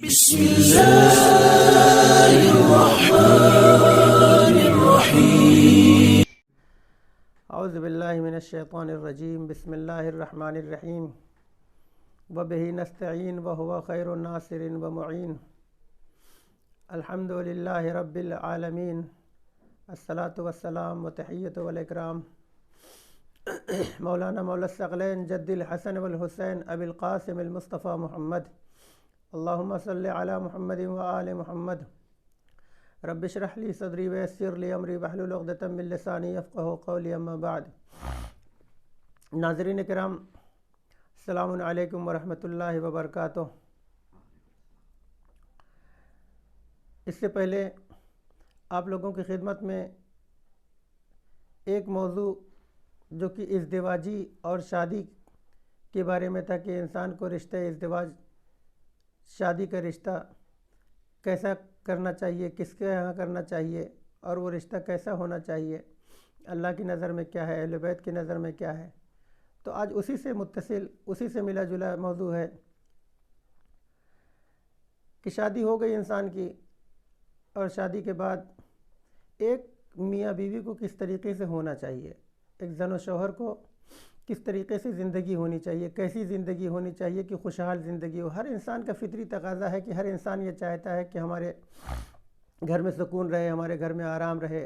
بسم الله الرحمن الرحيم. اعوذ باللہ من الشیطان الرجیم. بسم اللہ الرحمن الرحیم. وبہ نستعین وہو خیر الناصر ومعین. الحمد للہ رب العالمین. الصلاۃ والسلام وتحیۃ والاکرام مولانا مولا الثقلین جد الحسن والحسین ابی القاسم المصطفیٰ محمد. اللہم صلی علی محمد وآل محمد. رب اشرح لی صدری ویسر لی امری واحلل عقدۃ من لسانی یفقہوا قولی. اما بعد. ناظرین کرام، السلام علیکم ورحمۃ اللہ وبرکاتہ. اس سے پہلے آپ لوگوں کی خدمت میں ایک موضوع جو کہ ازدواجی اور شادی کے بارے میں تھا کہ انسان کو رشتہ ازدواج، شادی کا رشتہ کیسا کرنا چاہیے، کس کے یہاں کرنا چاہیے، اور وہ رشتہ کیسا ہونا چاہیے، اللہ کی نظر میں کیا ہے، اہل بیت کی نظر میں کیا ہے. تو آج اسی سے متصل، اسی سے ملا جلا موضوع ہے کہ شادی ہو گئی انسان کی، اور شادی کے بعد ایک میاں بیوی کو کس طریقے سے ہونا چاہیے، ایک زن و شوہر کو کس طریقے سے زندگی ہونی چاہیے، کیسی زندگی ہونی چاہیے کہ خوشحال زندگی ہو. ہر انسان کا فطری تقاضا ہے کہ ہر انسان یہ چاہتا ہے کہ ہمارے گھر میں سکون رہے، ہمارے گھر میں آرام رہے،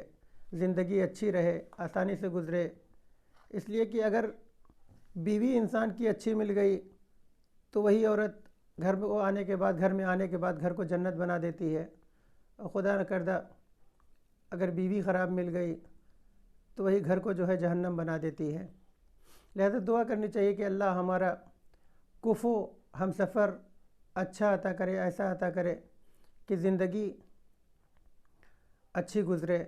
زندگی اچھی رہے، آسانی سے گزرے. اس لیے کہ اگر بیوی انسان کی اچھی مل گئی تو وہی عورت گھر میں آنے کے بعد گھر کو جنت بنا دیتی ہے. اور خدا نہ کردہ اگر بیوی خراب مل گئی تو وہی گھر کو جو ہے جہنم بنا دیتی ہے. لہذا دعا کرنی چاہیے کہ اللہ ہمارا کفو ہم سفر اچھا عطا کرے، ایسا عطا کرے کہ زندگی اچھی گزرے،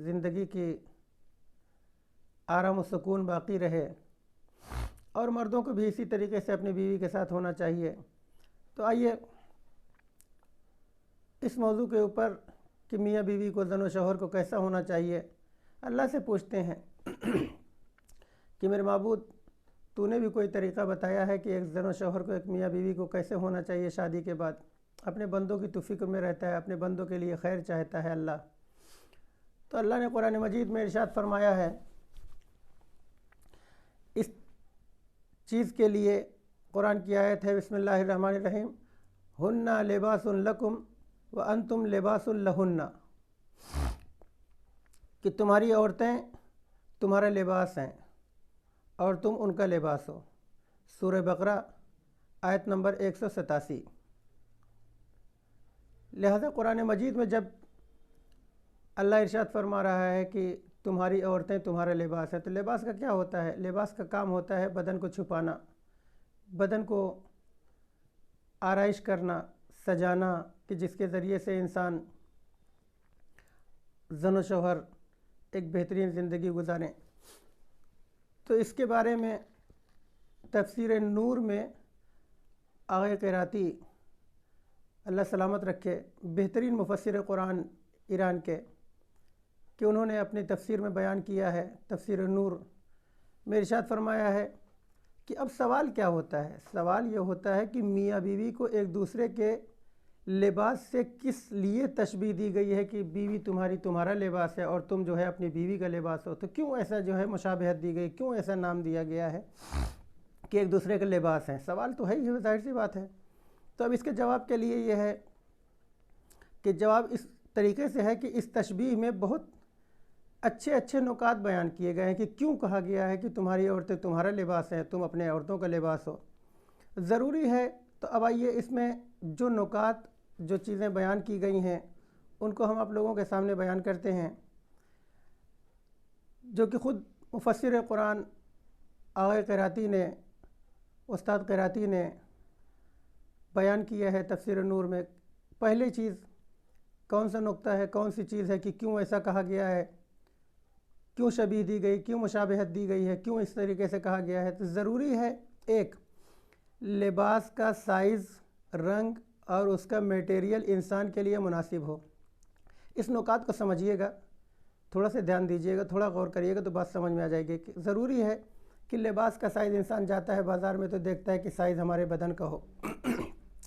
زندگی کی آرام و سکون باقی رہے. اور مردوں کو بھی اسی طریقے سے اپنی بیوی کے ساتھ ہونا چاہیے. تو آئیے اس موضوع کے اوپر کہ میاں بیوی کو، زن و شوہر کو کیسا ہونا چاہیے، اللہ سے پوچھتے ہیں کہ میرے معبود، تو نے بھی کوئی طریقہ بتایا ہے کہ ایک زن و شوہر کو، ایک میاں بیوی کو کیسے ہونا چاہیے شادی کے بعد. اپنے بندوں کی تو فکر میں رہتا ہے، اپنے بندوں کے لیے خیر چاہتا ہے اللہ. تو اللہ نے قرآن مجید میں ارشاد فرمایا ہے اس چیز کے لیے. قرآن کی آیت ہے، بسم اللہ الرحمن الرحیم. ہن لباس لکم وانتم لباس لہن، کہ تمہاری عورتیں تمہارا لباس ہیں اور تم ان کا لباس ہو. سورہ بقرہ آیت نمبر 187. لہذا قرآن مجید میں جب اللہ ارشاد فرما رہا ہے کہ تمہاری عورتیں تمہارا لباس ہے، تو لباس کا کیا ہوتا ہے؟ لباس کا کام ہوتا ہے بدن کو چھپانا، بدن کو آرائش کرنا، سجانا، کہ جس کے ذریعے سے انسان زن و شوہر ایک بہترین زندگی گزاریں. تو اس کے بارے میں تفسیر نور میں آغا قراتی، اللہ سلامت رکھے، بہترین مفسر قرآن ایران کے، کہ انہوں نے اپنی تفسیر میں بیان کیا ہے. تفسیر نور میں ارشاد فرمایا ہے کہ اب سوال کیا ہوتا ہے؟ سوال یہ ہوتا ہے کہ میاں بیوی کو ایک دوسرے کے لباس سے کس لیے تشبیہ دی گئی ہے کہ بیوی تمہارا لباس ہے اور تم جو ہے اپنی بیوی کا لباس ہو. تو کیوں ایسا جو ہے مشابہت دی گئی، کیوں ایسا نام دیا گیا ہے کہ ایک دوسرے کے لباس ہیں؟ سوال تو ہے ہی، ظاہر سی بات ہے. تو اب اس کے جواب کے لیے یہ ہے کہ جواب اس طریقے سے ہے کہ اس تشبیہ میں بہت اچھے نکات بیان کیے گئے ہیں کہ کیوں کہا گیا ہے کہ تمہاری عورتیں تمہارا لباس ہیں، تم اپنے عورتوں کا لباس ہو. ضروری ہے. تو اب آئیے اس میں جو نکات، جو چیزیں بیان کی گئی ہیں، ان کو ہم آپ لوگوں کے سامنے بیان کرتے ہیں، جو کہ خود مفسر قرآن آغا قراتی نے، استاد قراتی نے بیان کیا ہے تفسیر نور میں. پہلی چیز کون سا نقطہ ہے، کون سی چیز ہے کہ کیوں ایسا کہا گیا ہے، کیوں شبیہ دی گئی، کیوں مشابہت دی گئی ہے، کیوں اس طریقے سے کہا گیا ہے. تو ضروری ہے ایک، لباس کا سائز، رنگ اور اس کا میٹیریل انسان کے لیے مناسب ہو. اس نکات کو سمجھیے گا، تھوڑا سا دھیان دیجیے گا، تھوڑا غور کریے گا تو بات سمجھ میں آ جائے گی. کہ ضروری ہے کہ لباس کا سائز، انسان جاتا ہے بازار میں تو دیکھتا ہے کہ سائز ہمارے بدن کا ہو.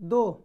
2,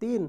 3,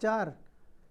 4,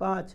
5,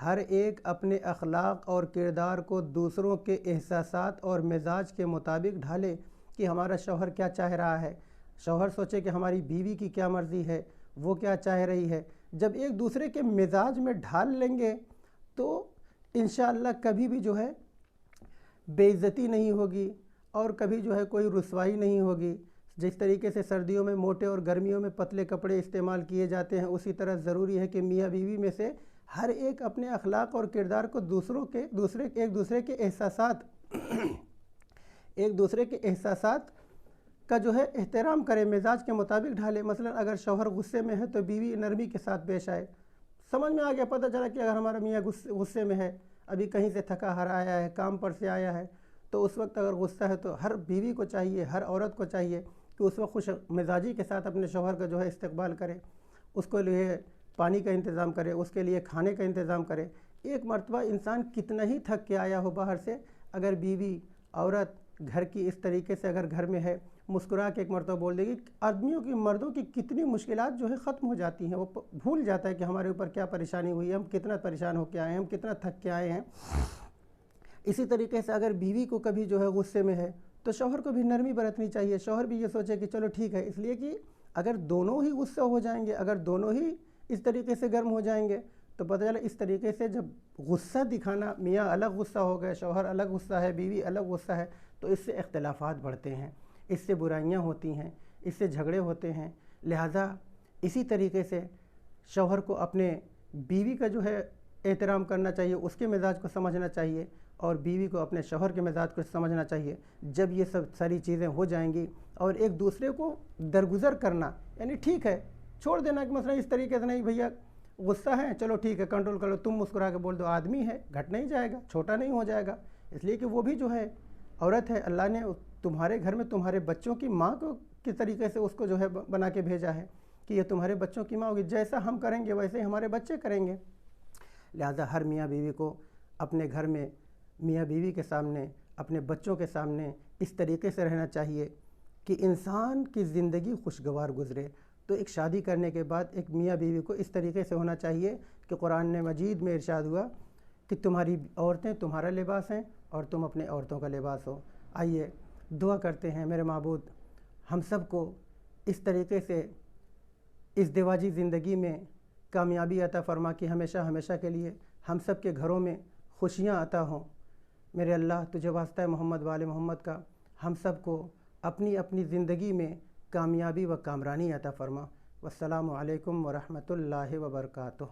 ہر ایک اپنے اخلاق اور کردار کو دوسروں کے احساسات اور مزاج کے مطابق ڈھالے کہ ہمارا شوہر کیا چاہ رہا ہے۔ شوہر سوچے کہ ہماری بیوی کی کیا مرضی ہے، وہ کیا چاہ رہی ہے۔ جب ایک دوسرے کے مزاج میں ڈھال لیں گے تو انشاءاللہ کبھی بھی جو ہے بے عزتی نہیں ہوگی اور کبھی جو ہے کوئی رسوائی نہیں ہوگی۔ جس طریقے سے سردیوں میں موٹے اور گرمیوں میں پتلے کپڑے استعمال کیے جاتے ہیں، اسی طرح ضروری ہے کہ میاں بیوی میں سے ہر ایک اپنے اخلاق اور کردار کو ایک دوسرے کے احساسات کا جو ہے احترام کرے، مزاج کے مطابق ڈھالے۔ مثلا اگر شوہر غصے میں ہے تو بیوی نرمی کے ساتھ پیش آئے۔ سمجھ میں آ گیا، پتہ چلا کہ اگر ہمارا میاں غصے میں ہے، ابھی کہیں سے تھکا ہارا آیا ہے، کام پر سے آیا ہے، تو اس وقت اگر غصہ ہے تو ہر بیوی کو چاہیے، ہر عورت کو چاہیے کہ اس وقت خوش مزاجی کے ساتھ اپنے شوہر کا جو ہے استقبال کرے، اس کو لیے پانی کا انتظام کرے، اس کے لیے کھانے کا انتظام کرے۔ ایک مرتبہ انسان کتنا ہی تھک کے آیا ہو باہر سے، اگر بیوی عورت گھر کی اس طریقے سے اگر گھر میں ہے، مسکرا کے ایک مرتبہ بول دے گی، آدمیوں کی مردوں کی کتنی مشکلات جو ہے ختم ہو جاتی ہیں۔ وہ بھول جاتا ہے کہ ہمارے اوپر کیا پریشانی ہوئی ہے، ہم کتنا پریشان ہو کے آئے ہیں، ہم کتنا تھک کے آئے ہیں۔ اسی طریقے سے اگر بیوی کو کبھی جو ہے غصے میں ہے تو شوہر کو بھی نرمی برتنی چاہیے۔ شوہر بھی یہ سوچے کہ چلو ٹھیک ہے، اس لیے کہ اگر دونوں ہی غصہ ہو جائیں گے، اگر دونوں ہی اس طریقے سے گرم ہو جائیں گے تو پتہ چلا اس طریقے سے جب غصہ دکھانا، میاں الگ غصہ ہو گئے، شوہر الگ غصہ ہے، بیوی الگ غصہ ہے، تو اس سے اختلافات بڑھتے ہیں، اس سے برائیاں ہوتی ہیں، اس سے جھگڑے ہوتے ہیں۔ لہٰذا اسی طریقے سے شوہر کو اپنے بیوی کا جو ہے احترام کرنا چاہیے، اس کے مزاج کو سمجھنا چاہیے، اور بیوی کو اپنے شوہر کے مزاج کو سمجھنا چاہیے۔ جب یہ سب ساری چیزیں ہو جائیں گی اور ایک دوسرے کو درگزر کرنا، یعنی ٹھیک ہے چھوڑ دینا کہ مثلا اس طریقے سے نہیں بھیا غصہ ہے، چلو ٹھیک ہے کنٹرول کر لو، تم مسکرا کے بول دو، آدمی ہے گھٹ نہیں جائے گا، چھوٹا نہیں ہو جائے گا، اس لیے کہ وہ بھی جو ہے عورت ہے، اللہ نے تمہارے گھر میں تمہارے بچوں کی ماں کو کس طریقے سے اس کو جو ہے بنا کے بھیجا ہے کہ یہ تمہارے بچوں کی ماں ہوگی، جیسا ہم کریں گے ویسے ہی ہمارے بچے کریں گے۔ لہٰذا ہر میاں بیوی کو اپنے گھر میں میاں بیوی کے سامنے، اپنے بچوں کے سامنے اس طریقے سے رہنا چاہیے کہ انسان کی زندگی خوشگوار گزرے۔ تو ایک شادی کرنے کے بعد ایک میاں بیوی کو اس طریقے سے ہونا چاہیے کہ قرآن مجید میں ارشاد ہوا کہ تمہاری عورتیں تمہارا لباس ہیں اور تم اپنے عورتوں کا لباس ہو۔ آئیے دعا کرتے ہیں، میرے معبود ہم سب کو اس طریقے سے اس ازدواجی زندگی میں کامیابی عطا فرما کہ ہمیشہ ہمیشہ کے لیے ہم سب کے گھروں میں خوشیاں عطا ہوں۔ میرے اللہ تجھے واسطہ محمد وآل محمد کا ہم سب کو اپنی اپنی زندگی میں کامیابی و کامرانی عطا فرما۔ والسلام علیکم ورحمۃ اللہ وبرکاتہ۔